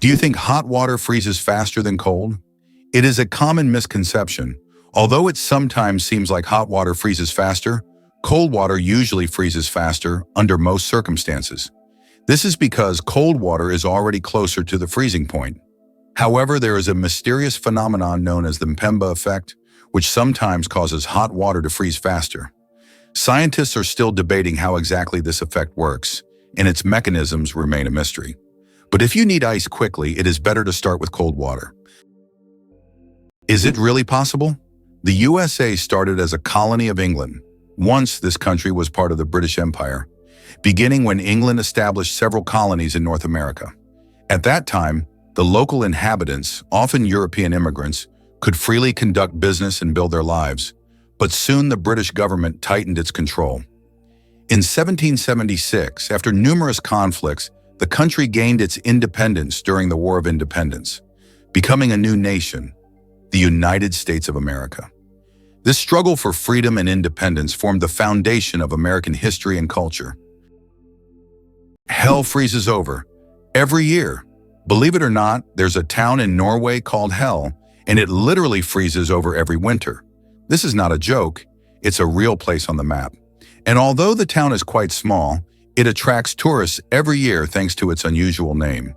Do you think hot water freezes faster than cold? It is a common misconception. Although it sometimes seems like hot water freezes faster, cold water usually freezes faster under most circumstances. This is because cold water is already closer to the freezing point. However, there is a mysterious phenomenon known as the Mpemba effect, which sometimes causes hot water to freeze faster. Scientists are still debating how exactly this effect works, and its mechanisms remain a mystery. But if you need ice quickly, it is better to start with cold water. Is it really possible? The USA started as a colony of England. Once, this country was part of the British Empire, beginning when England established several colonies in North America. At that time, the local inhabitants, often European immigrants, could freely conduct business and build their lives, but soon the British government tightened its control. In 1776, after numerous conflicts, the country gained its independence during the War of Independence, becoming a new nation, the United States of America. This struggle for freedom and independence formed the foundation of American history and culture. Hell freezes over every year. Believe it or not, there's a town in Norway called Hell, and it literally freezes over every winter. This is not a joke, it's a real place on the map. And although the town is quite small, it attracts tourists every year thanks to its unusual name.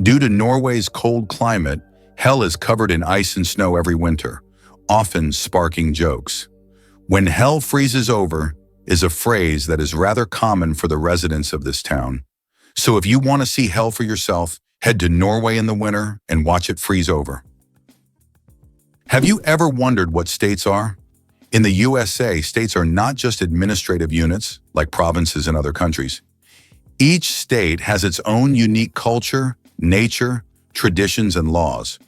Due to Norway's cold climate, Hell is covered in ice and snow every winter, often sparking jokes. "When hell freezes over" is a phrase that is rather common for the residents of this town. So if you want to see hell for yourself, head to Norway in the winter and watch it freeze over. Have you ever wondered what states are? In the USA, states are not just administrative units, like provinces in other countries. Each state has its own unique culture, nature, traditions, and laws.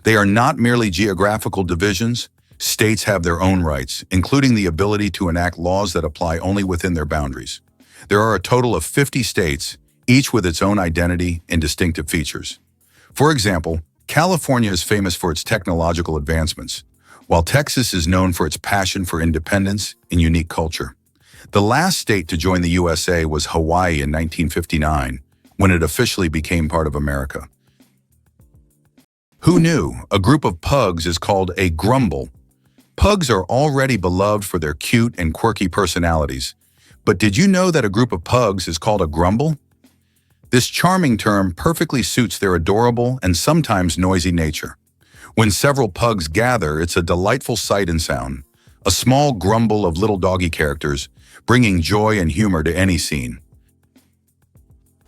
They are not merely geographical divisions. States have their own rights, including the ability to enact laws that apply only within their boundaries. There are a total of 50 states, each with its own identity and distinctive features. For example, California is famous for its technological advancements, while Texas is known for its passion for independence and unique culture. The last state to join the USA was Hawaii in 1959, when it officially became part of America. Who knew a group of pugs is called a grumble? Pugs are already beloved for their cute and quirky personalities. But did you know that a group of pugs is called a grumble? This charming term perfectly suits their adorable and sometimes noisy nature. When several pugs gather, it's a delightful sight and sound, a small grumble of little doggy characters, bringing joy and humor to any scene.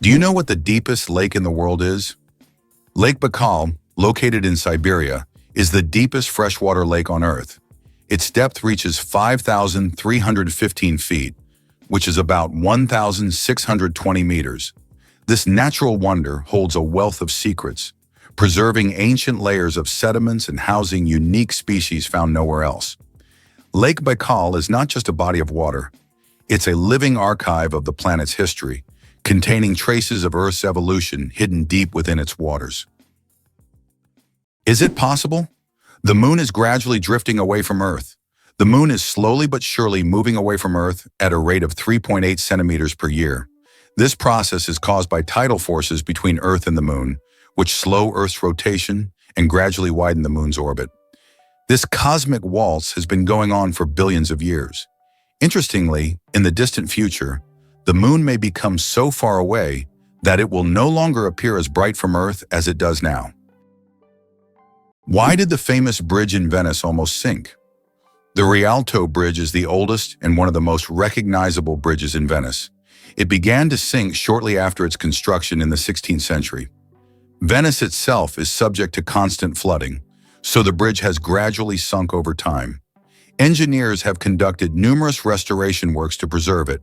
Do you know what the deepest lake in the world is? Lake Baikal, located in Siberia, is the deepest freshwater lake on Earth. Its depth reaches 5,315 feet, which is about 1,620 meters. This natural wonder holds a wealth of secrets, preserving ancient layers of sediments and housing unique species found nowhere else. Lake Baikal is not just a body of water. It's a living archive of the planet's history, containing traces of Earth's evolution hidden deep within its waters. Is it possible? The moon is gradually drifting away from Earth. The moon is slowly but surely moving away from Earth at a rate of 3.8 centimeters per year. This process is caused by tidal forces between Earth and the moon, which slow Earth's rotation and gradually widen the moon's orbit. This cosmic waltz has been going on for billions of years. Interestingly, in the distant future, the moon may become so far away that it will no longer appear as bright from Earth as it does now. Why did the famous bridge in Venice almost sink? The Rialto Bridge is the oldest and one of the most recognizable bridges in Venice. It began to sink shortly after its construction in the 16th century. Venice itself is subject to constant flooding, so the bridge has gradually sunk over time. Engineers have conducted numerous restoration works to preserve it,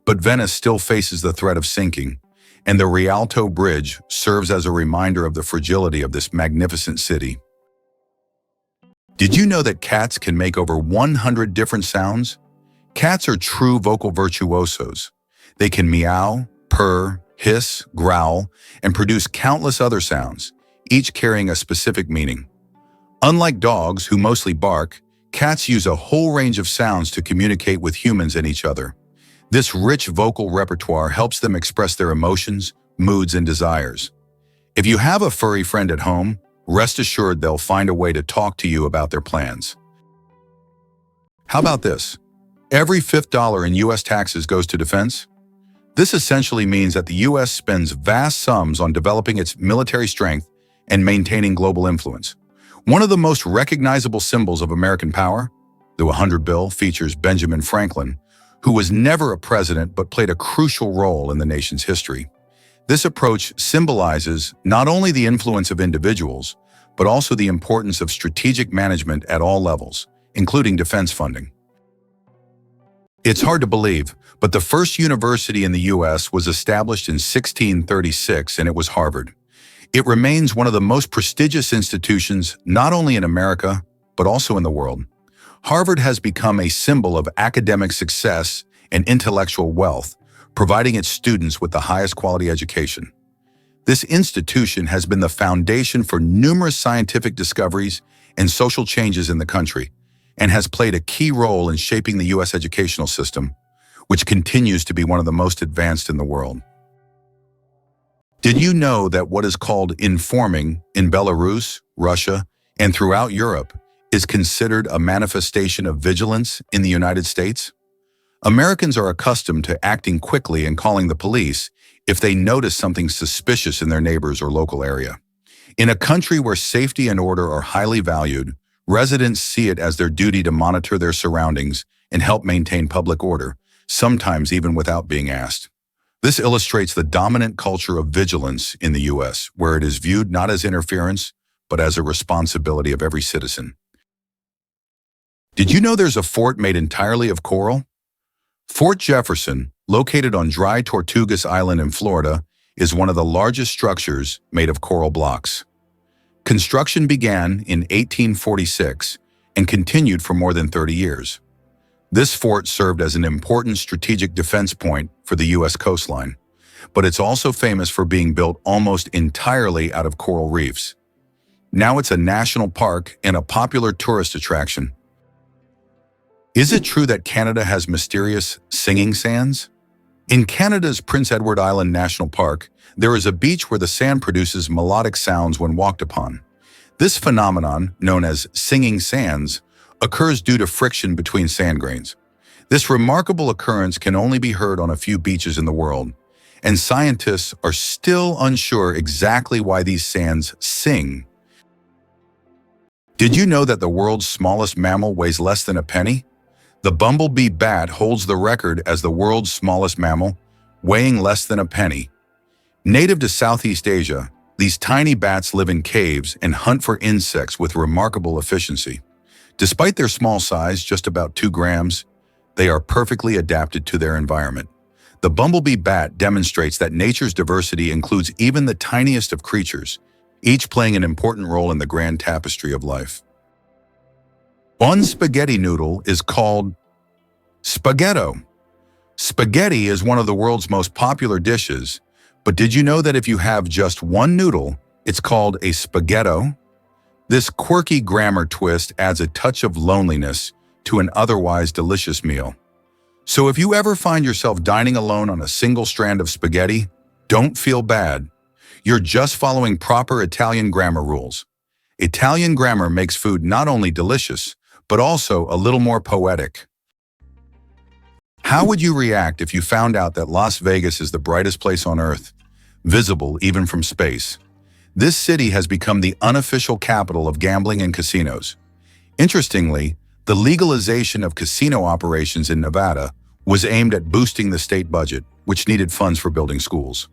but Venice still faces the threat of sinking, and the Rialto Bridge serves as a reminder of the fragility of this magnificent city. Did you know that cats can make over 100 different sounds? Cats are true vocal virtuosos. They can meow, purr, hiss, growl, and produce countless other sounds, each carrying a specific meaning. Unlike dogs, who mostly bark, cats use a whole range of sounds to communicate with humans and each other. This rich vocal repertoire helps them express their emotions, moods, and desires. If you have a furry friend at home, rest assured they'll find a way to talk to you about their plans. How about this? Every fifth dollar in U.S. taxes goes to defense. This essentially means that the U.S. spends vast sums on developing its military strength and maintaining global influence. One of the most recognizable symbols of American power, the 100 bill, features Benjamin Franklin, who was never a president but played a crucial role in the nation's history. This approach symbolizes not only the influence of individuals, but also the importance of strategic management at all levels, including defense funding. It's hard to believe, but the first university in the U.S. was established in 1636, and it was Harvard. It remains one of the most prestigious institutions not only in America, but also in the world. Harvard has become a symbol of academic success and intellectual wealth, providing its students with the highest quality education. This institution has been the foundation for numerous scientific discoveries and social changes in the country, and has played a key role in shaping the U.S. educational system, which continues to be one of the most advanced in the world. Did you know that what is called informing in Belarus, Russia, and throughout Europe is considered a manifestation of vigilance in the United States? Americans are accustomed to acting quickly and calling the police if they notice something suspicious in their neighbors or local area. In a country where safety and order are highly valued, residents see it as their duty to monitor their surroundings and help maintain public order, sometimes even without being asked. This illustrates the dominant culture of vigilance in the U.S., where it is viewed not as interference, but as a responsibility of every citizen. Did you know there's a fort made entirely of coral? Fort Jefferson, located on dry Tortugas Island in Florida, is one of the largest structures made of coral blocks. Construction began in 1846 and continued for more than 30 years. This fort served as an important strategic defense point for the U.S. coastline, but it's also famous for being built almost entirely out of coral reefs. Now it's a national park and a popular tourist attraction. Is it true that Canada has mysterious singing sands? In Canada's Prince Edward Island National Park, there is a beach where the sand produces melodic sounds when walked upon. This phenomenon, known as singing sands, occurs due to friction between sand grains. This remarkable occurrence can only be heard on a few beaches in the world, and scientists are still unsure exactly why these sands sing. Did you know that the world's smallest mammal weighs less than a penny? The bumblebee bat holds the record as the world's smallest mammal, weighing less than a penny. Native to Southeast Asia, these tiny bats live in caves and hunt for insects with remarkable efficiency. Despite their small size, just about 2 grams, they are perfectly adapted to their environment. The bumblebee bat demonstrates that nature's diversity includes even the tiniest of creatures, each playing an important role in the grand tapestry of life. One spaghetti noodle is called spaghetto. Spaghetti is one of the world's most popular dishes, but did you know that if you have just one noodle, it's called a spaghetto? This quirky grammar twist adds a touch of loneliness to an otherwise delicious meal. So if you ever find yourself dining alone on a single strand of spaghetti, don't feel bad. You're just following proper Italian grammar rules. Italian grammar makes food not only delicious, but also a little more poetic. How would you react if you found out that Las Vegas is the brightest place on Earth, visible even from space? This city has become the unofficial capital of gambling and casinos. Interestingly, the legalization of casino operations in Nevada was aimed at boosting the state budget, which needed funds for building schools.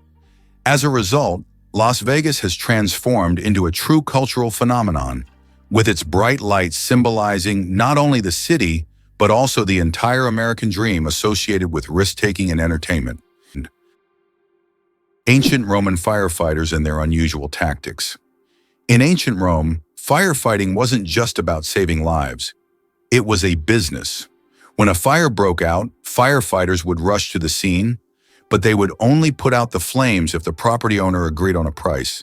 As a result, Las Vegas has transformed into a true cultural phenomenon, with its bright lights symbolizing not only the city, but also the entire American dream associated with risk-taking and entertainment. Ancient Roman firefighters and their unusual tactics. In ancient Rome, firefighting wasn't just about saving lives. It was a business. When a fire broke out, firefighters would rush to the scene, but they would only put out the flames if the property owner agreed on a price.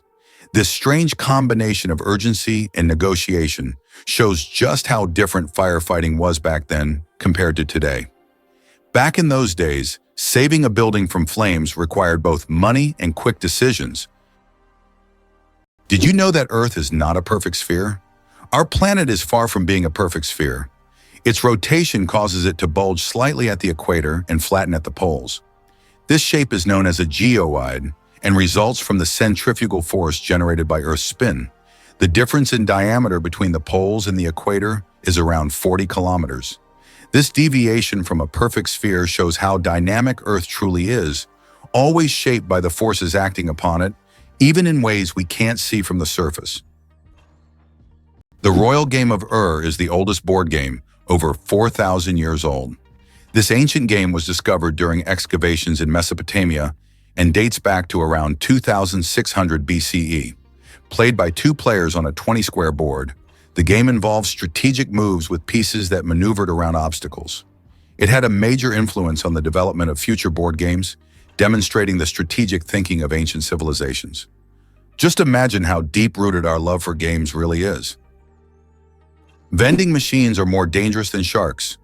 This strange combination of urgency and negotiation shows just how different firefighting was back then compared to today. Back in those days, saving a building from flames required both money and quick decisions. Did you know that Earth is not a perfect sphere? Our planet is far from being a perfect sphere. Its rotation causes it to bulge slightly at the equator and flatten at the poles. This shape is known as a geoid and results from the centrifugal force generated by Earth's spin. The difference in diameter between the poles and the equator is around 40 kilometers. This deviation from a perfect sphere shows how dynamic Earth truly is, always shaped by the forces acting upon it, even in ways we can't see from the surface. The royal game of is the oldest board game, over 4,000 years old. This ancient game was discovered during excavations in Mesopotamia and dates back to around 2600 BCE. Played by two players on a 20-square board, the game involved strategic moves with pieces that maneuvered around obstacles. It had a major influence on the development of future board games, demonstrating the strategic thinking of ancient civilizations. Just imagine how deep-rooted our love for games really is. Vending machines are more dangerous than sharks.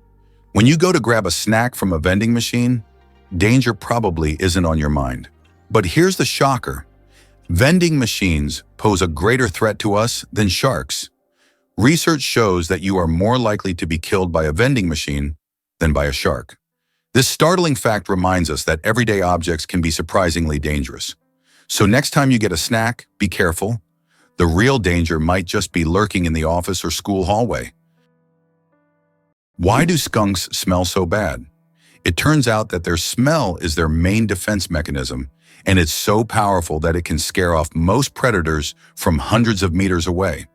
When you go to grab a snack from a vending machine, danger probably isn't on your mind. But here's the shocker. Vending machines pose a greater threat to us than sharks. Research shows that you are more likely to be killed by a vending machine than by a shark. This startling fact reminds us that everyday objects can be surprisingly dangerous. So next time you get a snack, be careful. The real danger might just be lurking in the office or school hallway. Why do skunks smell so bad? It turns out that their smell is their main defense mechanism, and it's so powerful that it can scare off most predators from hundreds of meters away.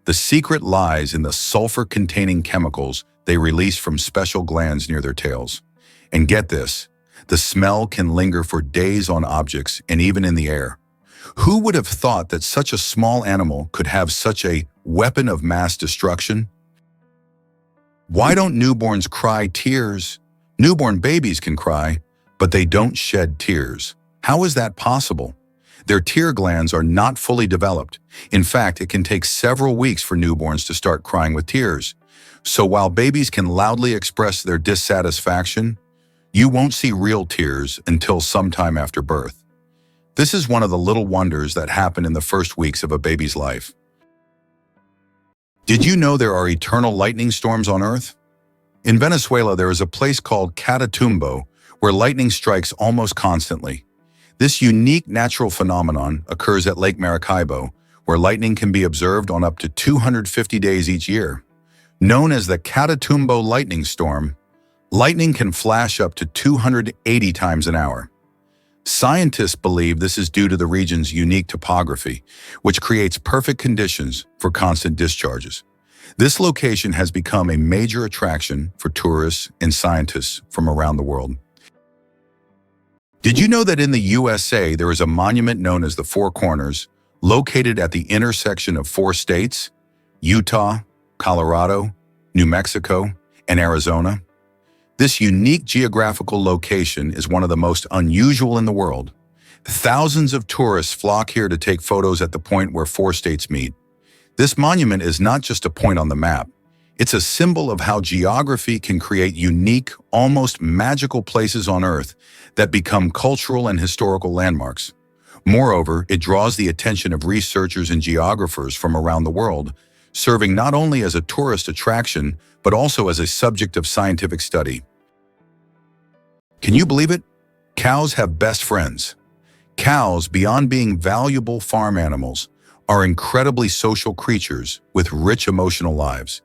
The secret lies in the sulfur-containing chemicals they release from special glands near their tails. And get this, the smell can linger for days on objects and even in the air. Who would have thought that such a small animal could have such a weapon of mass destruction? Why don't newborns cry tears? Newborn babies can cry, but they don't shed tears. How is that possible? Their tear glands are not fully developed. In fact, it can take several weeks for newborns to start crying with tears. So while babies can loudly express their dissatisfaction, you won't see real tears until sometime after birth. This is one of the little wonders that happen in the first weeks of a baby's life. Did you know there are eternal lightning storms on Earth? In Venezuela, there is a place called Catatumbo where lightning strikes almost constantly. This unique natural phenomenon occurs at Lake Maracaibo, where lightning can be observed on up to 250 days each year. Known as the Catatumbo lightning storm, lightning can flash up to 280 times an hour. Scientists believe this is due to the region's unique topography, which creates perfect conditions for constant discharges. This location has become a major attraction for tourists and scientists from around the world. Did you know that in the USA there is a monument known as the Four Corners, located at the intersection of 4 states, Utah, Colorado, New Mexico, and Arizona? This unique geographical location is one of the most unusual in the world. Thousands of tourists flock here to take photos at the point where 4 states meet. This monument is not just a point on the map. It's a symbol of how geography can create unique, almost magical places on Earth that become cultural and historical landmarks. Moreover, it draws the attention of researchers and geographers from around the world, serving not only as a tourist attraction, but also as a subject of scientific study. Can you believe it? Cows have best friends. Cows, beyond being valuable farm animals, are incredibly social creatures with rich emotional lives.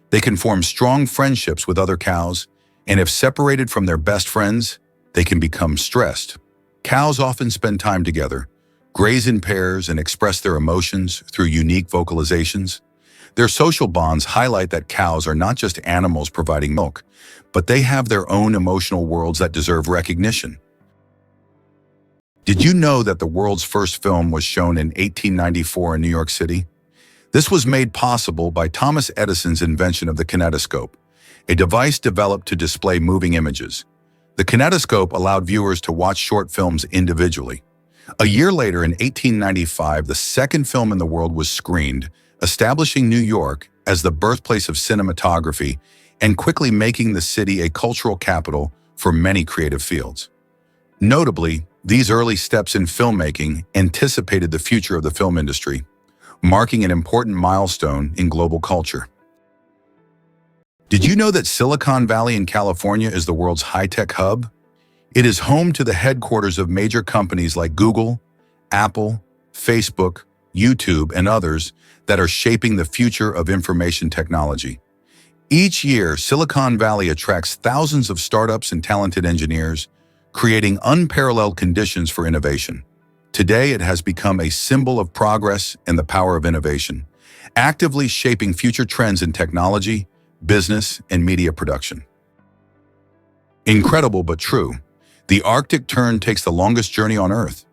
They can form strong friendships with other cows, and if separated from their best friends, they can become stressed. Cows often spend time together, graze in pairs, and express their emotions through unique vocalizations. Their social bonds highlight that cows are not just animals providing milk, but they have their own emotional worlds that deserve recognition. Did you know that the world's first film was shown in 1894 in New York City? This was made possible by Thomas Edison's invention of the kinetoscope, a device developed to display moving images. The kinetoscope allowed viewers to watch short films individually. A year later, in 1895, the second film in the world was screened, establishing New York as the birthplace of cinematography and quickly making the city a cultural capital for many creative fields. Notably, These early steps in filmmaking anticipated the future of the film industry, marking an important milestone in global culture. Did you know that Silicon Valley in California is the world's high-tech hub? It is home to the headquarters of major companies like Google, Apple, Facebook, YouTube, and others that are shaping the future of information technology. Each year, Silicon Valley attracts thousands of startups and talented engineers, creating unparalleled conditions for innovation. Today, it has become a symbol of progress and the power of innovation, actively shaping future trends in technology, business, and media production. Incredible but true. The Arctic tern takes the longest journey on Earth.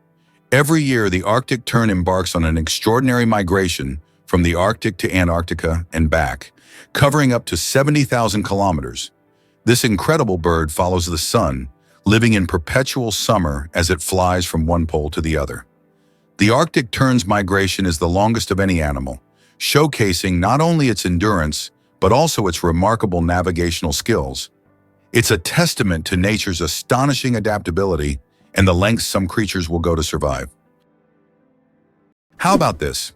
Every year, the Arctic tern embarks on an extraordinary migration from the Arctic to Antarctica and back, covering up to 70,000 kilometers. This incredible bird follows the sun, living in perpetual summer as it flies from one pole to the other. The Arctic tern's migration is the longest of any animal, showcasing not only its endurance, but also its remarkable navigational skills. It's a testament to nature's astonishing adaptability and the lengths some creatures will go to survive. How about this?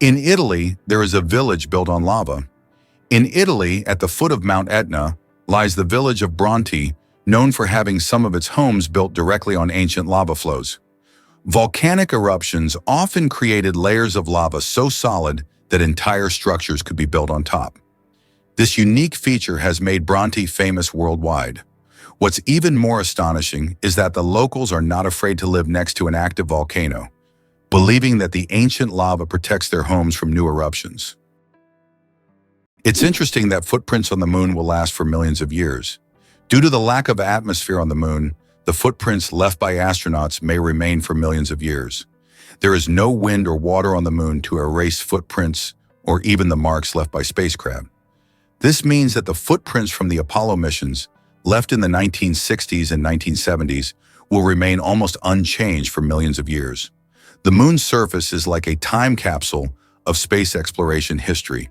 In Italy, there is a village built on lava. In Italy, at the foot of Mount Etna, lies the village of Bronte, known for having some of its homes built directly on ancient lava flows. Volcanic eruptions often created layers of lava so solid that entire structures could be built on top. This unique feature has made Bronte famous worldwide. What's even more astonishing is that the locals are not afraid to live next to an active volcano, believing that the ancient lava protects their homes from new eruptions. It's interesting that footprints on the moon will last for millions of years. Due to the lack of atmosphere on the moon, the footprints left by astronauts may remain for millions of years. There is no wind or water on the moon to erase footprints or even the marks left by spacecraft. This means that the footprints from the Apollo missions, left in the 1960s and 1970s, will remain almost unchanged for millions of years. The moon's surface is like a time capsule of space exploration history.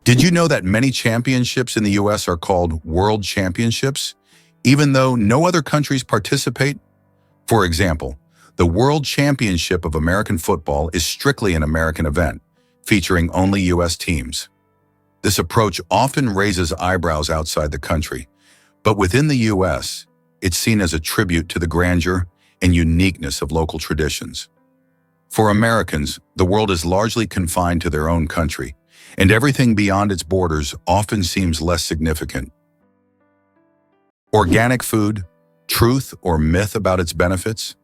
Did you know that many championships in the US are called World Championships, even though no other countries participate? For example, the World Championship of American football is strictly an American event, featuring only US teams. This approach often raises eyebrows outside the country, but within the US, it's seen as a tribute to the grandeur and uniqueness of local traditions. For Americans, the world is largely confined to their own country, and everything beyond its borders often seems less significant. Organic food, truth or myth about its benefits?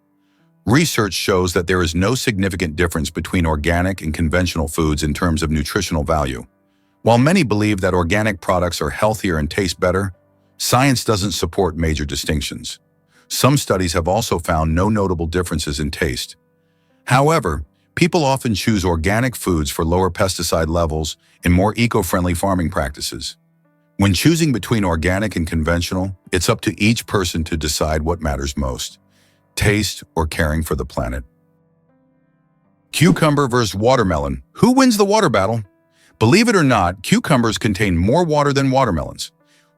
Research shows that there is no significant difference between organic and conventional foods in terms of nutritional value. While many believe that organic products are healthier and taste better, science doesn't support major distinctions. Some studies have also found no notable differences in taste. However, people often choose organic foods for lower pesticide levels and more eco-friendly farming practices. When choosing between organic and conventional, it's up to each person to decide what matters most: taste or caring for the planet. Cucumber versus watermelon. Who wins the water battle? Believe it or not, cucumbers contain more water than watermelons.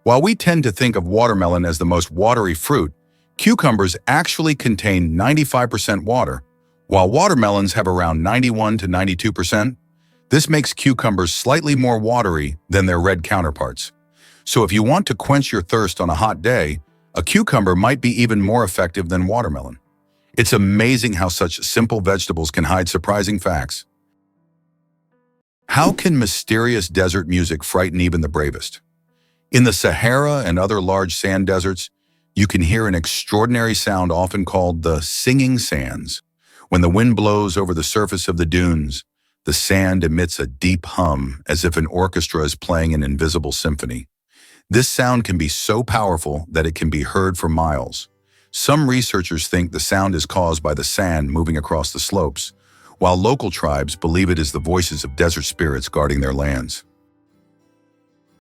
While we tend to think of watermelon as the most watery fruit, cucumbers actually contain 95% water, while watermelons have around 91 to 92%. This makes cucumbers slightly more watery than their red counterparts. So if you want to quench your thirst on a hot day, a cucumber might be even more effective than watermelon. It's amazing how such simple vegetables can hide surprising facts. How can mysterious desert music frighten even the bravest? In the Sahara and other large sand deserts, you can hear an extraordinary sound often called the singing sands. When the wind blows over the surface of the dunes, the sand emits a deep hum as if an orchestra is playing an invisible symphony. This sound can be so powerful that it can be heard for miles. Some researchers think the sound is caused by the sand moving across the slopes, while local tribes believe it is the voices of desert spirits guarding their lands.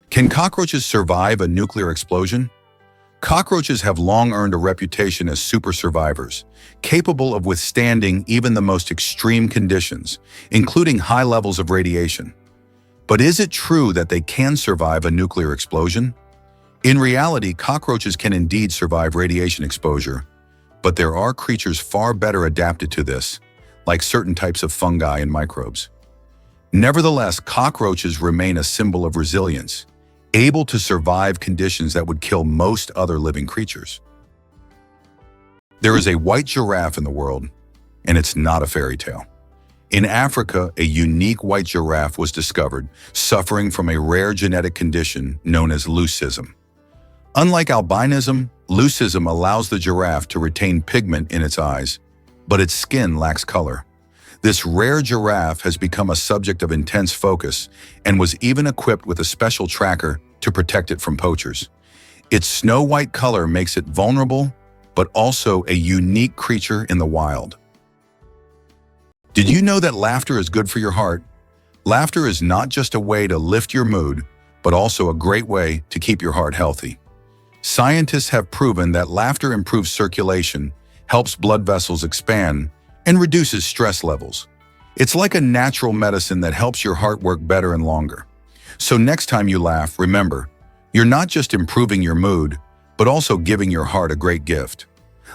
Can cockroaches survive a nuclear explosion? Cockroaches have long earned a reputation as super survivors, capable of withstanding even the most extreme conditions, including high levels of radiation. But is it true that they can survive a nuclear explosion? In reality, cockroaches can indeed survive radiation exposure, But there are creatures far better adapted to this, like certain types of fungi and microbes. Nevertheless, cockroaches remain a symbol of resilience, able to survive conditions that would kill most other living creatures. There is a white giraffe in the world, and it's not a fairy tale. In Africa, a unique white giraffe was discovered, suffering from a rare genetic condition known as leucism. Unlike albinism, leucism allows the giraffe to retain pigment in its eyes, but its skin lacks color. This rare giraffe has become a subject of intense focus and was even equipped with a special tracker to protect it from poachers. Its snow-white color makes it vulnerable, but also a unique creature in the wild. Did you know that laughter is good for your heart? Laughter is not just a way to lift your mood, but also a great way to keep your heart healthy. Scientists have proven that laughter improves circulation, helps blood vessels expand, and reduces stress levels. It's like a natural medicine that helps your heart work better and longer. So next time you laugh, remember, you're not just improving your mood, but also giving your heart a great gift.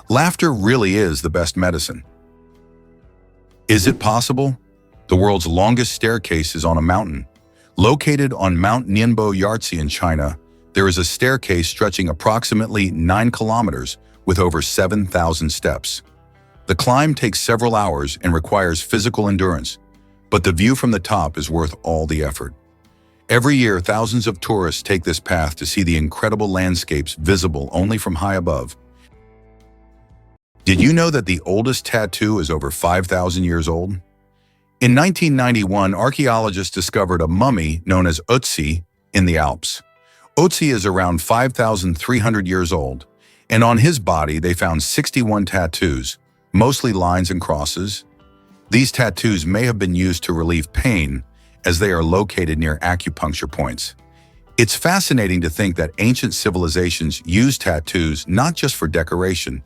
Laughter really is the best medicine. Is it possible? The world's longest staircase is on a mountain. Located on Mount Nianbo Yartze in China, there is a staircase stretching approximately 9 kilometers with over 7,000 steps. The climb takes several hours and requires physical endurance, but the view from the top is worth all the effort. Every year, thousands of tourists take this path to see the incredible landscapes visible only from high above. Did you know that the oldest tattoo is over 5,000 years old? In 1991, archaeologists discovered a mummy known as Ötzi in the Alps. Ötzi is around 5,300 years old, and on his body they found 61 tattoos, mostly lines and crosses. These tattoos may have been used to relieve pain, as they are located near acupuncture points. It's fascinating to think that ancient civilizations used tattoos not just for decoration,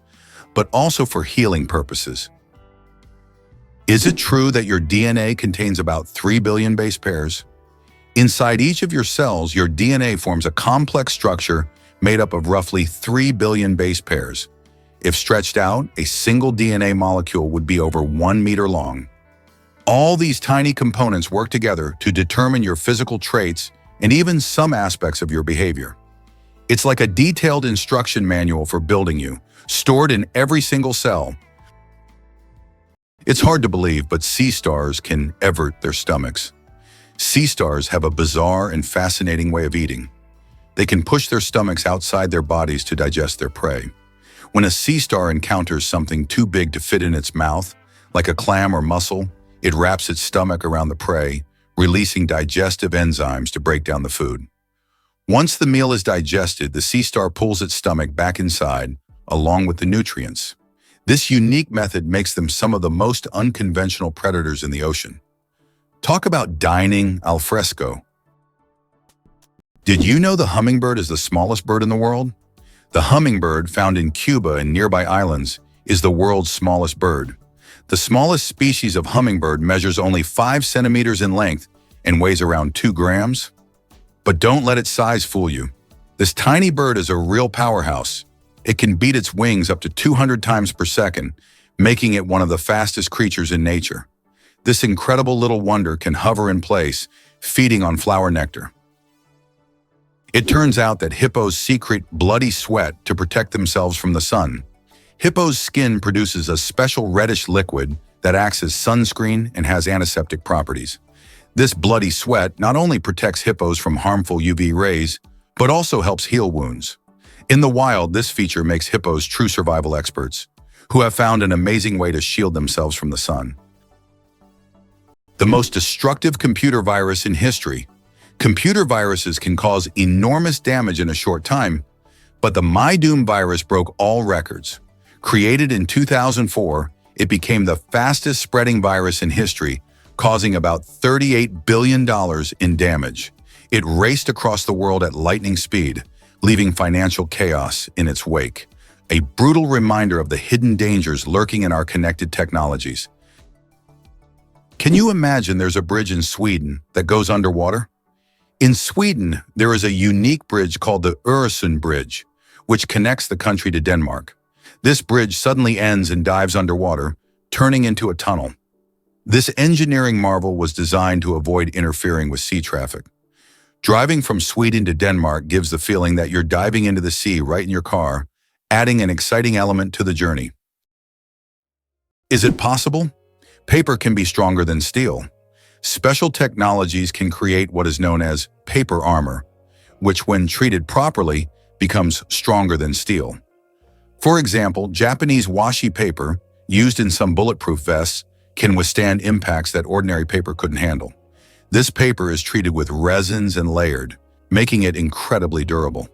but also for healing purposes. Is it true that your DNA contains about 3 billion base pairs? Inside each of your cells, your DNA forms a complex structure made up of roughly 3 billion base pairs. If stretched out, a single DNA molecule would be over 1 meter long. All these tiny components work together to determine your physical traits and even some aspects of your behavior. It's like a detailed instruction manual for building you, stored in every single cell. It's hard to believe, but sea stars can evert their stomachs. Sea stars have a bizarre and fascinating way of eating. They can push their stomachs outside their bodies to digest their prey. When a sea star encounters something too big to fit in its mouth, like a clam or mussel, it wraps its stomach around the prey, releasing digestive enzymes to break down the food. Once the meal is digested, the sea star pulls its stomach back inside, along with the nutrients. This unique method makes them some of the most unconventional predators in the ocean. Talk about dining al fresco. Did you know the hummingbird is the smallest bird in the world? The hummingbird, found in Cuba and nearby islands, is the world's smallest bird. The smallest species of hummingbird measures only 5 centimeters in length and weighs around 2 grams. But don't let its size fool you. This tiny bird is a real powerhouse. It can beat its wings up to 200 times per second, making it one of the fastest creatures in nature. This incredible little wonder can hover in place, feeding on flower nectar. It turns out that hippos secrete bloody sweat to protect themselves from the sun. Hippo's skin produces a special reddish liquid that acts as sunscreen and has antiseptic properties. This bloody sweat not only protects hippos from harmful UV rays, but also helps heal wounds. In the wild, this feature makes hippos true survival experts, who have found an amazing way to shield themselves from the sun. The most destructive computer virus in history. Computer viruses can cause enormous damage in a short time, but the MyDoom virus broke all records. Created in 2004, it became the fastest spreading virus in history, causing about $38 billion in damage. It raced across the world at lightning speed, leaving financial chaos in its wake. A brutal reminder of the hidden dangers lurking in our connected technologies. Can you imagine there's a bridge in Sweden that goes underwater? In Sweden, there is a unique bridge called the Oresund Bridge, which connects the country to Denmark. This bridge suddenly ends and dives underwater, turning into a tunnel. This engineering marvel was designed to avoid interfering with sea traffic. Driving from Sweden to Denmark gives the feeling that you're diving into the sea right in your car, adding an exciting element to the journey. Is it possible? Paper can be stronger than steel. Special technologies can create what is known as paper armor, which when treated properly becomes stronger than steel. For example, Japanese washi paper, used in some bulletproof vests, can withstand impacts that ordinary paper couldn't handle. This paper is treated with resins and layered, making it incredibly durable.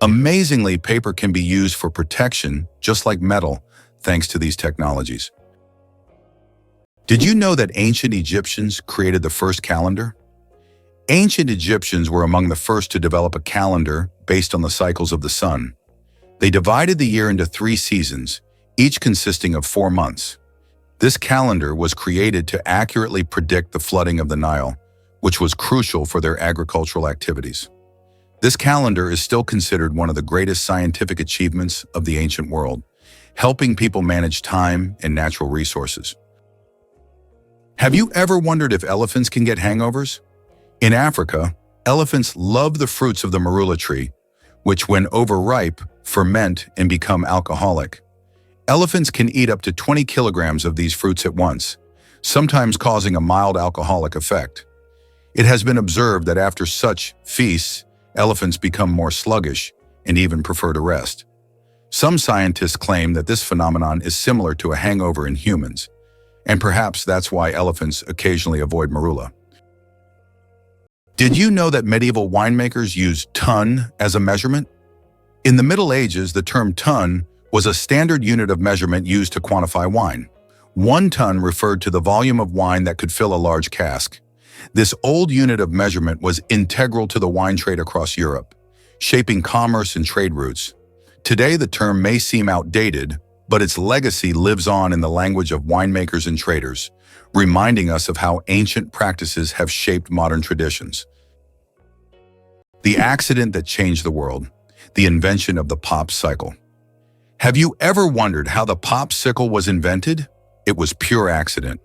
Amazingly, paper can be used for protection, just like metal, thanks to these technologies. Did you know that ancient Egyptians created the first calendar? Ancient Egyptians were among the first to develop a calendar based on the cycles of the sun. They divided the year into 3 seasons, each consisting of 4 months. This calendar was created to accurately predict the flooding of the Nile, which was crucial for their agricultural activities. This calendar is still considered one of the greatest scientific achievements of the ancient world, helping people manage time and natural resources. Have you ever wondered if elephants can get hangovers? In Africa, elephants love the fruits of the marula tree, which when overripe, ferment and become alcoholic. Elephants can eat up to 20 kilograms of these fruits at once, sometimes causing a mild alcoholic effect. It has been observed that after such feasts, elephants become more sluggish and even prefer to rest. Some scientists claim that this phenomenon is similar to a hangover in humans, and perhaps that's why elephants occasionally avoid marula. Did you know that medieval winemakers used ton as a measurement? In the Middle Ages, the term ton was a standard unit of measurement used to quantify wine. 1 ton referred to the volume of wine that could fill a large cask. This old unit of measurement was integral to the wine trade across Europe, shaping commerce and trade routes. Today, the term may seem outdated, but its legacy lives on in the language of winemakers and traders, reminding us of how ancient practices have shaped modern traditions. The accident that changed the world, the invention of the Popsicle. Have you ever wondered how the Popsicle was invented? It was pure accident.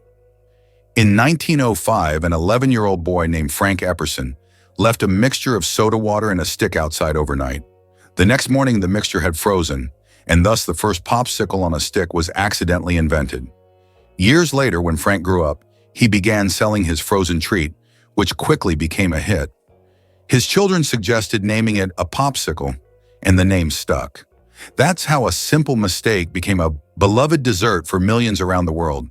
In 1905, an 11-year-old boy named Frank Epperson left a mixture of soda water and a stick outside overnight. The next morning, the mixture had frozen, and thus the first popsicle on a stick was accidentally invented. Years later, when Frank grew up, he began selling his frozen treat, which quickly became a hit. His children suggested naming it a popsicle, and the name stuck. That's how a simple mistake became a beloved dessert for millions around the world.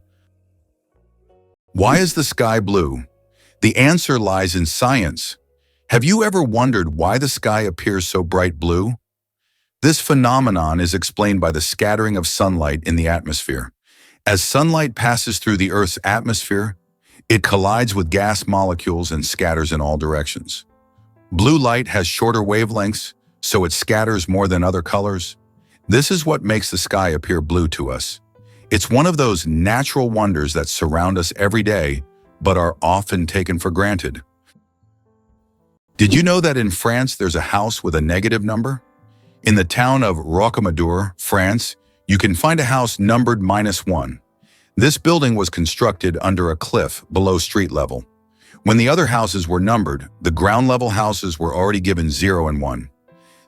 Why is the sky blue? The answer lies in science. Have you ever wondered why the sky appears so bright blue? This phenomenon is explained by the scattering of sunlight in the atmosphere. As sunlight passes through the Earth's atmosphere, it collides with gas molecules and scatters in all directions. Blue light has shorter wavelengths, so it scatters more than other colors. This is what makes the sky appear blue to us. It's one of those natural wonders that surround us every day, but are often taken for granted. Did you know that in France there's a house with a negative number? In the town of Rocamadour, France, you can find a house numbered -1. This building was constructed under a cliff below street level. When the other houses were numbered, the ground level houses were already given 0 and 1.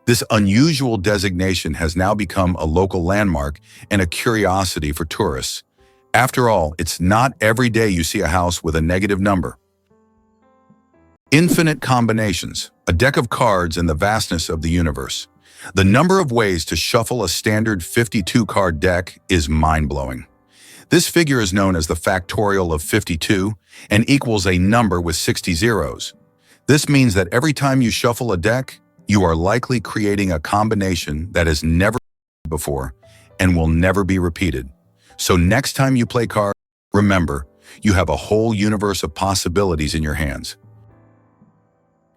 This unusual designation has now become a local landmark and a curiosity for tourists. After all, it's not every day you see a house with a negative number. Infinite combinations, a deck of cards in the vastness of the universe. The number of ways to shuffle a standard 52-card deck is mind-blowing. This figure is known as the factorial of 52 and equals a number with 60 zeros. This means that every time you shuffle a deck, you are likely creating a combination that has never been before and will never be repeated. So next time you play cards, remember, you have a whole universe of possibilities in your hands.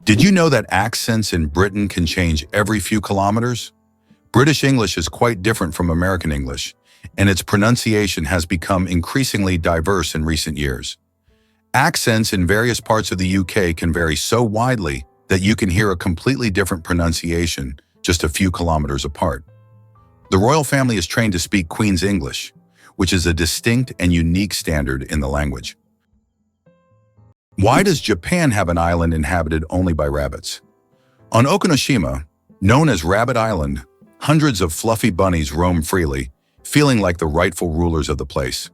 Did you know that accents in Britain can change every few kilometers? British English is quite different from American English, and its pronunciation has become increasingly diverse in recent years. Accents in various parts of the UK can vary so widely that you can hear a completely different pronunciation just a few kilometers apart. The royal family is trained to speak Queen's English, which is a distinct and unique standard in the language. Why does Japan have an island inhabited only by rabbits? On Okinoshima, known as Rabbit Island, hundreds of fluffy bunnies roam freely, feeling like the rightful rulers of the place.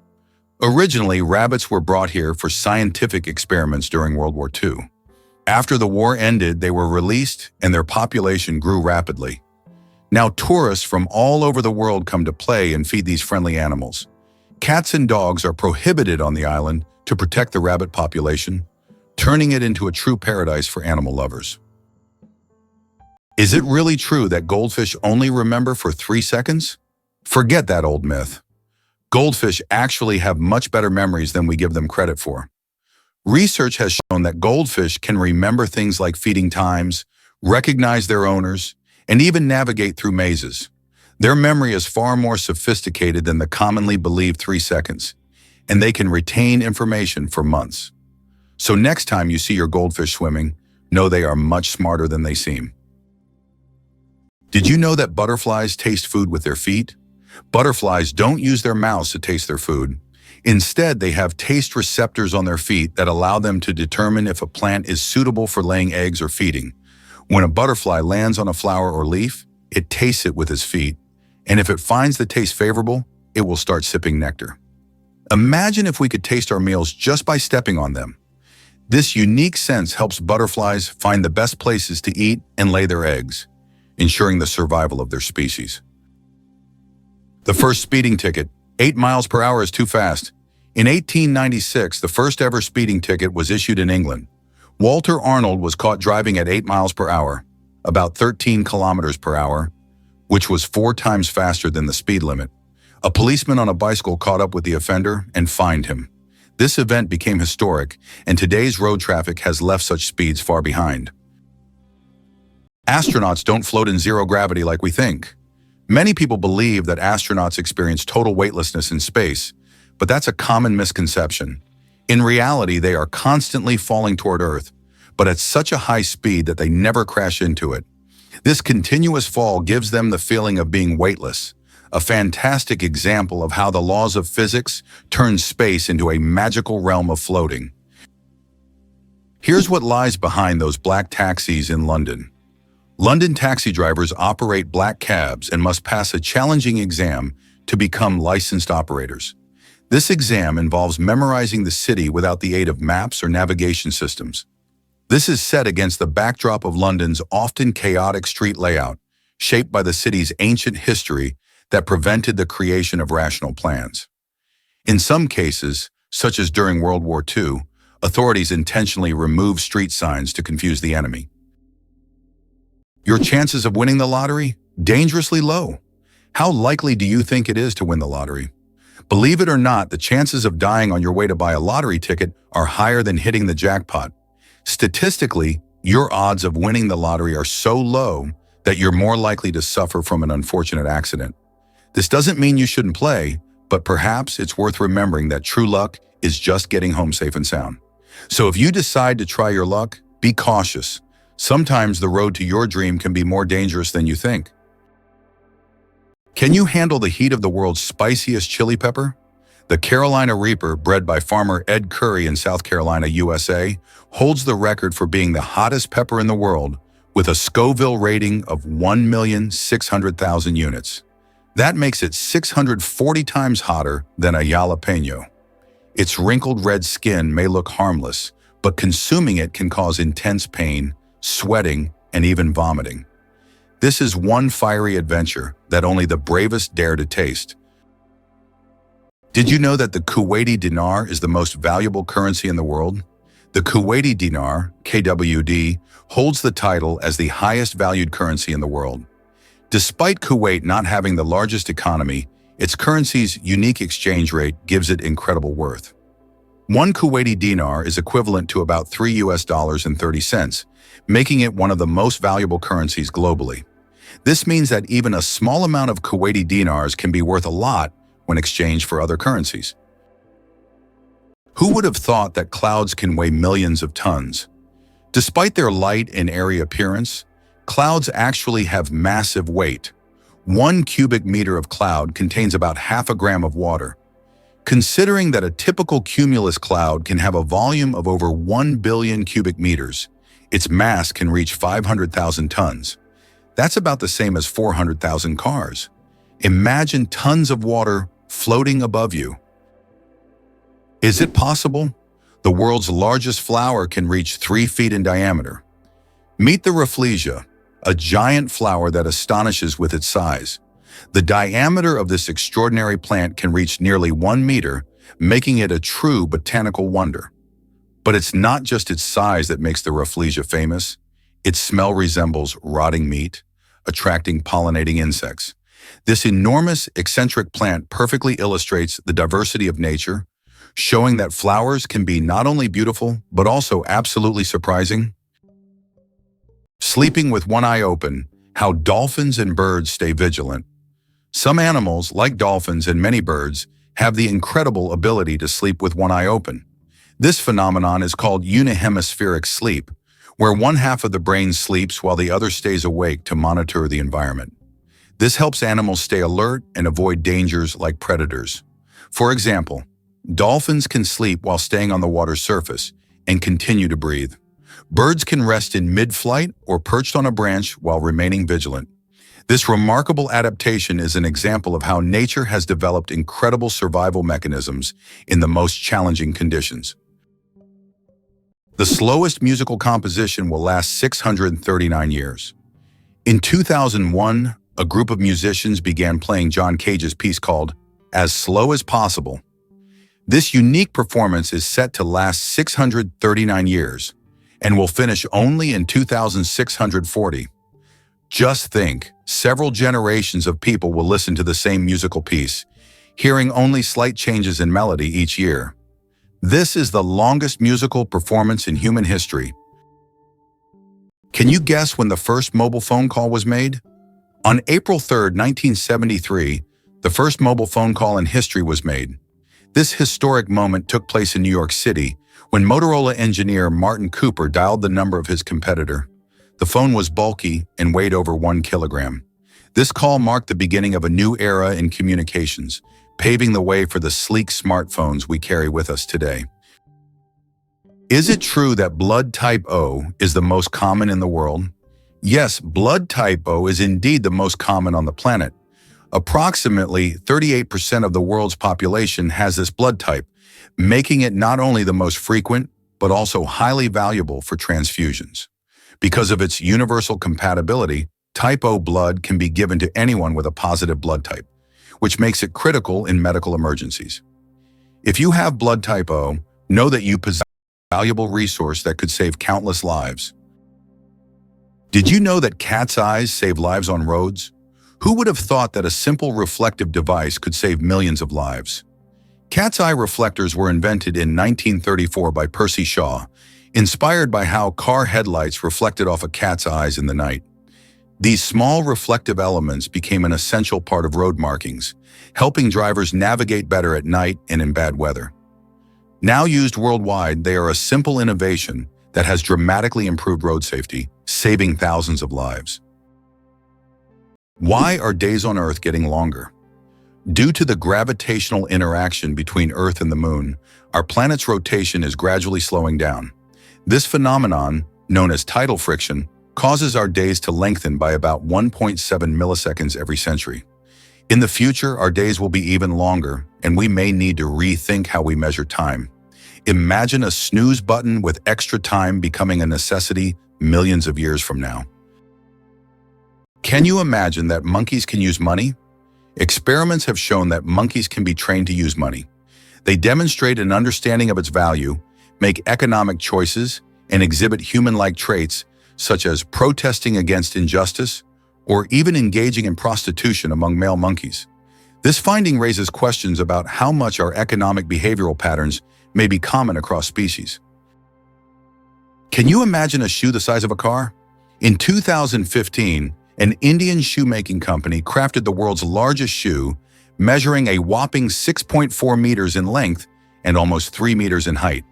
Originally, rabbits were brought here for scientific experiments during World War II. After the war ended, they were released and their population grew rapidly. Now tourists from all over the world come to play and feed these friendly animals. Cats and dogs are prohibited on the island to protect the rabbit population, turning it into a true paradise for animal lovers. Is it really true that goldfish only remember for 3 seconds? Forget that old myth. Goldfish actually have much better memories than we give them credit for. Research has shown that goldfish can remember things like feeding times, recognize their owners, and even navigate through mazes. Their memory is far more sophisticated than the commonly believed 3 seconds, and they can retain information for months. So next time you see your goldfish swimming, know they are much smarter than they seem. Did you know that butterflies taste food with their feet? Butterflies don't use their mouths to taste their food. Instead, they have taste receptors on their feet that allow them to determine if a plant is suitable for laying eggs or feeding. When a butterfly lands on a flower or leaf, it tastes it with its feet, and if it finds the taste favorable, it will start sipping nectar. Imagine if we could taste our meals just by stepping on them. This unique sense helps butterflies find the best places to eat and lay their eggs, ensuring the survival of their species. The first speeding ticket, 8 miles per hour is too fast. In 1896, the first ever speeding ticket was issued in England. Walter Arnold was caught driving at 8 miles per hour, about 13 kilometers per hour, which was 4 times faster than the speed limit. A policeman on a bicycle caught up with the offender and fined him. This event became historic, and today's road traffic has left such speeds far behind. Astronauts don't float in zero gravity like we think. Many people believe that astronauts experience total weightlessness in space, but that's a common misconception. In reality, they are constantly falling toward Earth, but at such a high speed that they never crash into it. This continuous fall gives them the feeling of being weightless, a fantastic example of how the laws of physics turn space into a magical realm of floating. Here's what lies behind those black taxis in London. London taxi drivers operate black cabs and must pass a challenging exam to become licensed operators. This exam involves memorizing the city without the aid of maps or navigation systems. This is set against the backdrop of London's often chaotic street layout, shaped by the city's ancient history that prevented the creation of rational plans. In some cases, such as during World War II, authorities intentionally removed street signs to confuse the enemy. Your chances of winning the lottery? Dangerously low. How likely do you think it is to win the lottery? Believe it or not, the chances of dying on your way to buy a lottery ticket are higher than hitting the jackpot. Statistically, your odds of winning the lottery are so low that you're more likely to suffer from an unfortunate accident. This doesn't mean you shouldn't play, but perhaps it's worth remembering that true luck is just getting home safe and sound. So if you decide to try your luck, be cautious. Sometimes the road to your dream can be more dangerous than you think. Can you handle the heat of the world's spiciest chili pepper? The Carolina Reaper, bred by farmer Ed Curry in South Carolina, USA, holds the record for being the hottest pepper in the world with a Scoville rating of 1,600,000 units. That makes it 640 times hotter than a jalapeno. Its wrinkled red skin may look harmless, but consuming it can cause intense pain, sweating, and even vomiting. This is one fiery adventure that only the bravest dare to taste. Did you know that the Kuwaiti dinar is the most valuable currency in the world? The Kuwaiti dinar, KWD, holds the title as the highest valued currency in the world. Despite Kuwait not having the largest economy, its currency's unique exchange rate gives it incredible worth. One Kuwaiti dinar is equivalent to about $3.30, making it one of the most valuable currencies globally. This means that even a small amount of Kuwaiti dinars can be worth a lot when exchanged for other currencies. Who would have thought that clouds can weigh millions of tons? Despite their light and airy appearance, clouds actually have massive weight. 1 cubic meter of cloud contains about half a gram of water. Considering that a typical cumulus cloud can have a volume of over 1 billion cubic meters, its mass can reach 500,000 tons. That's about the same as 400,000 cars. Imagine tons of water floating above you. Is it possible? The world's largest flower can reach 3 feet in diameter. Meet the Rafflesia, a giant flower that astonishes with its size. The diameter of this extraordinary plant can reach nearly 1 meter, making it a true botanical wonder. But it's not just its size that makes the Rafflesia famous. Its smell resembles rotting meat, attracting pollinating insects. This enormous, eccentric plant perfectly illustrates the diversity of nature, showing that flowers can be not only beautiful, but also absolutely surprising. Sleeping with one eye open, how dolphins and birds stay vigilant. Some animals, like dolphins and many birds, have the incredible ability to sleep with one eye open. This phenomenon is called Unihemispheric sleep, where one half of the brain sleeps while the other stays awake to monitor the environment. This helps animals stay alert and avoid dangers like predators. For example, dolphins can sleep while staying on the water's surface and continue to breathe. Birds can rest in mid-flight or perched on a branch while remaining vigilant. This remarkable adaptation is an example of how nature has developed incredible survival mechanisms in the most challenging conditions. The slowest musical composition will last 639 years. In 2001, a group of musicians began playing John Cage's piece called As Slow as Possible. This unique performance is set to last 639 years and will finish only in 2640. Just think, several generations of people will listen to the same musical piece, hearing only slight changes in melody each year. This is the longest musical performance in human history. Can you guess when the first mobile phone call was made? On April 3, 1973, the first mobile phone call in history was made. This historic moment took place in New York City when Motorola engineer Martin Cooper dialed the number of his competitor. The phone was bulky and weighed over 1 kilogram. This call marked the beginning of a new era in communications, paving the way for the sleek smartphones we carry with us today. Is it true that blood type O is the most common in the world? Yes, blood type O is indeed the most common on the planet. Approximately 38% of the world's population has this blood type, making it not only the most frequent, but also highly valuable for transfusions. Because of its universal compatibility, type O blood can be given to anyone with a positive blood type, which makes it critical in medical emergencies. If you have blood type O, know that you possess a valuable resource that could save countless lives. Did you know that cat's eyes save lives on roads? Who would have thought that a simple reflective device could save millions of lives? Cat's eye reflectors were invented in 1934 by Percy Shaw, inspired by how car headlights reflected off a cat's eyes in the night. These small reflective elements became an essential part of road markings, helping drivers navigate better at night and in bad weather. Now used worldwide, they are a simple innovation that has dramatically improved road safety, saving thousands of lives. Why are days on Earth getting longer? Due to the gravitational interaction between Earth and the Moon, our planet's rotation is gradually slowing down. This phenomenon, known as tidal friction, causes our days to lengthen by about 1.7 milliseconds every century. In the future, our days will be even longer, and we may need to rethink how we measure time. Imagine a snooze button with extra time becoming a necessity millions of years from now. Can you imagine that monkeys can use money? Experiments have shown that monkeys can be trained to use money. They demonstrate an understanding of its value, make economic choices, and exhibit human-like traits such as protesting against injustice or even engaging in prostitution among male monkeys. This finding raises questions about how much our economic behavioral patterns may be common across species. Can you imagine a shoe the size of a car? In 2015, an Indian shoemaking company crafted the world's largest shoe, measuring a whopping 6.4 meters in length and almost 3 meters in height.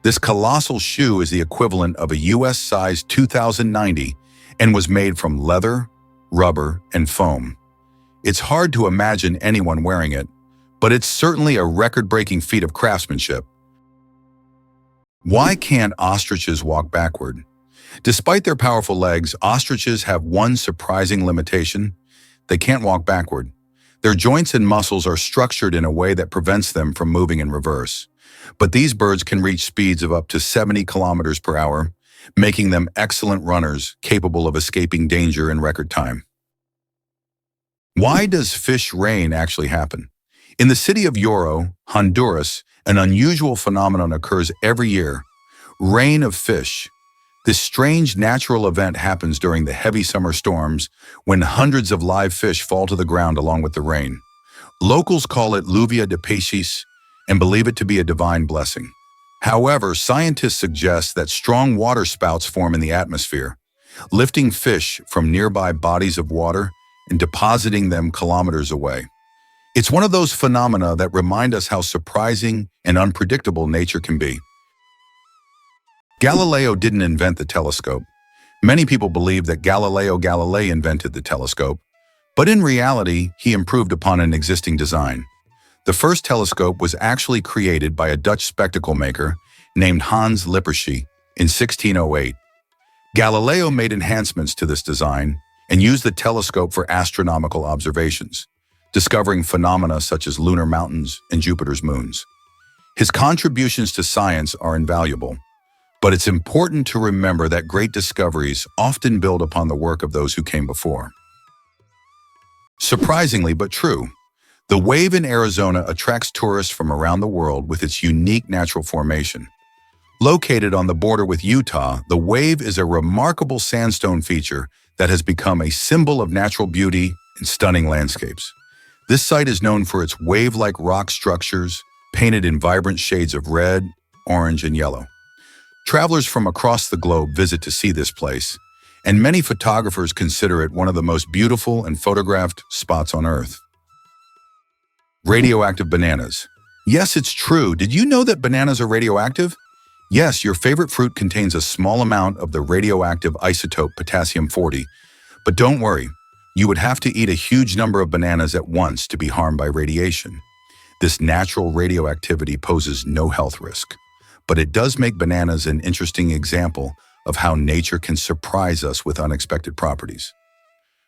This colossal shoe is the equivalent of a US-sized 2090 and was made from leather, rubber, and foam. It's hard to imagine anyone wearing it, but it's certainly a record-breaking feat of craftsmanship. Why can't ostriches walk backward? Despite their powerful legs, ostriches have one surprising limitation. They can't walk backward. Their joints and muscles are structured in a way that prevents them from moving in reverse. But these birds can reach speeds of up to 70 kilometers per hour, making them excellent runners capable of escaping danger in record time. Why does fish rain actually happen? In the city of Yoro, Honduras, an unusual phenomenon occurs every year. Rain of fish. This strange natural event happens during the heavy summer storms when hundreds of live fish fall to the ground along with the rain. Locals call it lluvia de peces and believe it to be a divine blessing. However, scientists suggest that strong water spouts form in the atmosphere, lifting fish from nearby bodies of water and depositing them kilometers away. It's one of those phenomena that remind us how surprising and unpredictable nature can be. Galileo didn't invent the telescope. Many people believe that Galileo Galilei invented the telescope, but in reality, he improved upon an existing design. The first telescope was actually created by a Dutch spectacle maker named Hans Lippershey in 1608. Galileo made enhancements to this design and used the telescope for astronomical observations, discovering phenomena such as lunar mountains and Jupiter's moons. His contributions to science are invaluable, but it's important to remember that great discoveries often build upon the work of those who came before. Surprisingly but true, the wave in Arizona attracts tourists from around the world with its unique natural formation. Located on the border with Utah, the wave is a remarkable sandstone feature that has become a symbol of natural beauty and stunning landscapes. This site is known for its wave-like rock structures, painted in vibrant shades of red, orange, and yellow. Travelers from across the globe visit to see this place, and many photographers consider it one of the most beautiful and photographed spots on Earth. Radioactive bananas. Yes, it's true. Did you know that bananas are radioactive? Yes, your favorite fruit contains a small amount of the radioactive isotope potassium-40, but don't worry, you would have to eat a huge number of bananas at once to be harmed by radiation. This natural radioactivity poses no health risk, but it does make bananas an interesting example of how nature can surprise us with unexpected properties.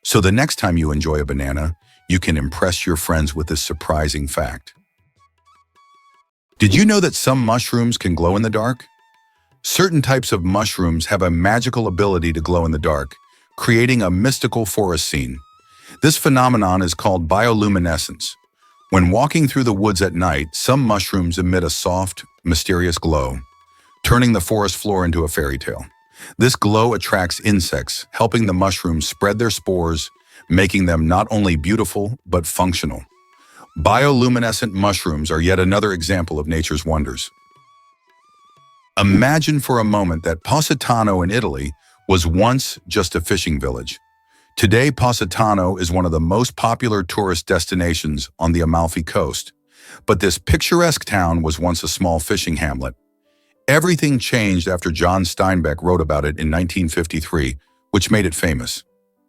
So the next time you enjoy a banana, you can impress your friends with this surprising fact. Did you know that some mushrooms can glow in the dark? Certain types of mushrooms have a magical ability to glow in the dark, creating a mystical forest scene. This phenomenon is called bioluminescence. When walking through the woods at night, some mushrooms emit a soft, mysterious glow, turning the forest floor into a fairy tale. This glow attracts insects, helping the mushrooms spread their spores, making them not only beautiful, but functional. Bioluminescent mushrooms are yet another example of nature's wonders. Imagine for a moment that Positano in Italy was once just a fishing village. Today, Positano is one of the most popular tourist destinations on the Amalfi Coast. But this picturesque town was once a small fishing hamlet. Everything changed after John Steinbeck wrote about it in 1953, which made it famous.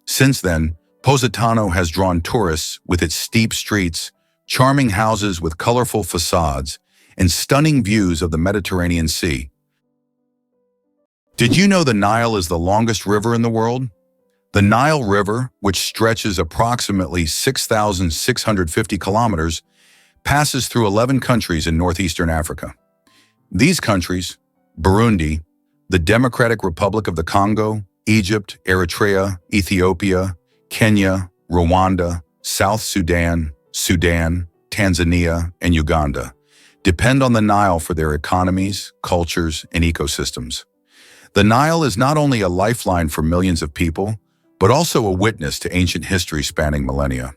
Since then, Positano has drawn tourists with its steep streets, charming houses with colorful facades, and stunning views of the Mediterranean Sea. Did you know the Nile is the longest river in the world? The Nile River, which stretches approximately 6,650 kilometers, passes through 11 countries in northeastern Africa. These countries, Burundi, the Democratic Republic of the Congo, Egypt, Eritrea, Ethiopia, Kenya, Rwanda, South Sudan, Tanzania, and Uganda, depend on the Nile for their economies, cultures, and ecosystems. The Nile is not only a lifeline for millions of people, but also a witness to ancient history spanning millennia.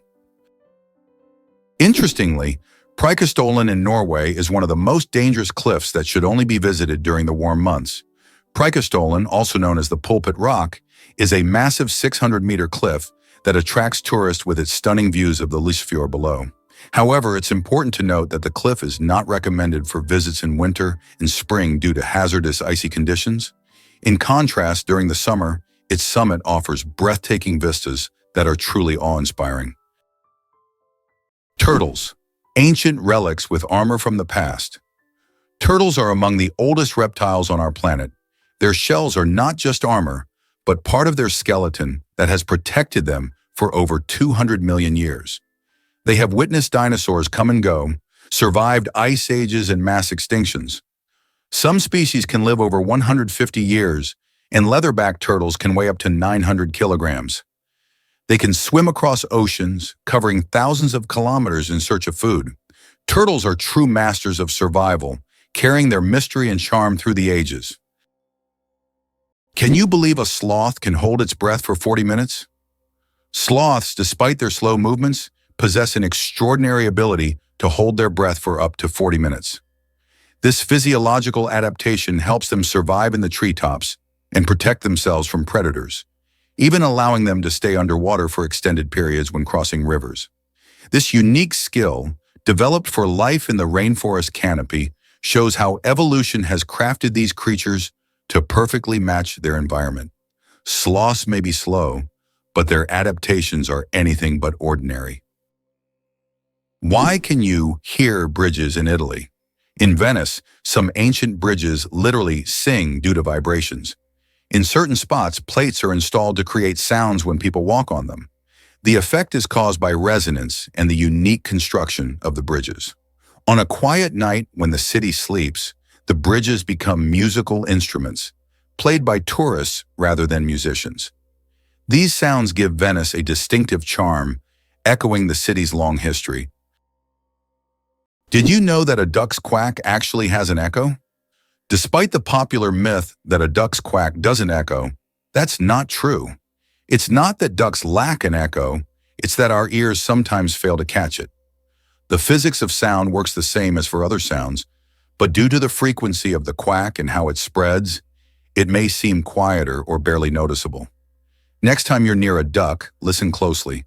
Interestingly, Preikestolen in Norway is one of the most dangerous cliffs that should only be visited during the warm months. Preikestolen, also known as the Pulpit Rock, is a massive 600-meter cliff that attracts tourists with its stunning views of the Lysfjord below. However, it's important to note that the cliff is not recommended for visits in winter and spring due to hazardous icy conditions. In contrast, during the summer, its summit offers breathtaking vistas that are truly awe-inspiring. Turtles, ancient relics with armor from the past. Turtles are among the oldest reptiles on our planet. Their shells are not just armor, but part of their skeleton that has protected them for over 200 million years. They have witnessed dinosaurs come and go, survived ice ages and mass extinctions. Some species can live over 150 years, and leatherback turtles can weigh up to 900 kilograms. They can swim across oceans, covering thousands of kilometers in search of food. Turtles are true masters of survival, carrying their mystery and charm through the ages. Can you believe a sloth can hold its breath for 40 minutes? Sloths, despite their slow movements, possess an extraordinary ability to hold their breath for up to 40 minutes. This physiological adaptation helps them survive in the treetops and protect themselves from predators, even allowing them to stay underwater for extended periods when crossing rivers. This unique skill, developed for life in the rainforest canopy, shows how evolution has crafted these creatures to perfectly match their environment. Sloths may be slow, but their adaptations are anything but ordinary. Why can you hear bridges in Italy? In Venice, some ancient bridges literally sing due to vibrations. In certain spots, plates are installed to create sounds when people walk on them. The effect is caused by resonance and the unique construction of the bridges. On a quiet night when the city sleeps, the bridges become musical instruments, played by tourists rather than musicians. These sounds give Venice a distinctive charm, echoing the city's long history. Did you know that a duck's quack actually has an echo? Despite the popular myth that a duck's quack doesn't echo, that's not true. It's not that ducks lack an echo, it's that our ears sometimes fail to catch it. The physics of sound works the same as for other sounds, but due to the frequency of the quack and how it spreads, it may seem quieter or barely noticeable. Next time you're near a duck, listen closely.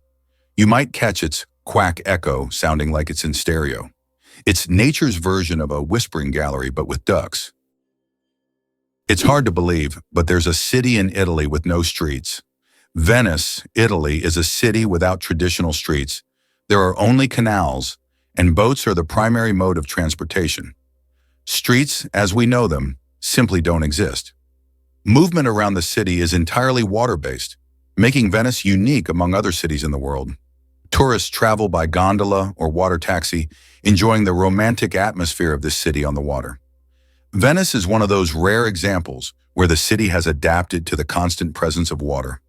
You might catch its quack echo sounding like it's in stereo. It's nature's version of a whispering gallery, but with ducks. It's hard to believe, but there's a city in Italy with no streets. Venice, Italy, is a city without traditional streets. There are only canals, and boats are the primary mode of transportation. Streets, as we know them, simply don't exist. Movement around the city is entirely water-based, making Venice unique among other cities in the world. Tourists travel by gondola or water taxi, enjoying the romantic atmosphere of this city on the water. Venice is one of those rare examples where the city has adapted to the constant presence of water.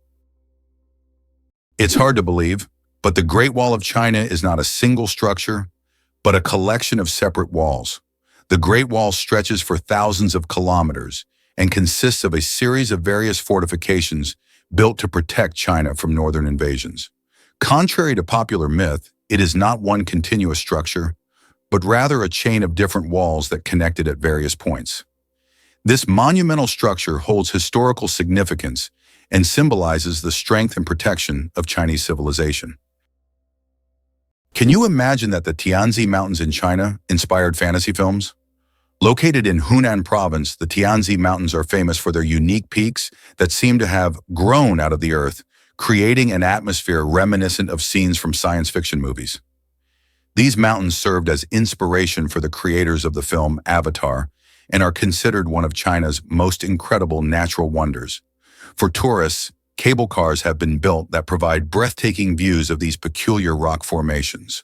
It's hard to believe, but the Great Wall of China is not a single structure, but a collection of separate walls. The Great Wall stretches for thousands of kilometers and consists of a series of various fortifications built to protect China from northern invasions. Contrary to popular myth, it is not one continuous structure, but rather a chain of different walls that connect it at various points. This monumental structure holds historical significance and symbolizes the strength and protection of Chinese civilization. Can you imagine that the Tianzi Mountains in China inspired fantasy films? Located in Hunan province, the Tianzi Mountains are famous for their unique peaks that seem to have grown out of the earth, creating an atmosphere reminiscent of scenes from science fiction movies. These mountains served as inspiration for the creators of the film Avatar and are considered one of China's most incredible natural wonders. For tourists, cable cars have been built that provide breathtaking views of these peculiar rock formations.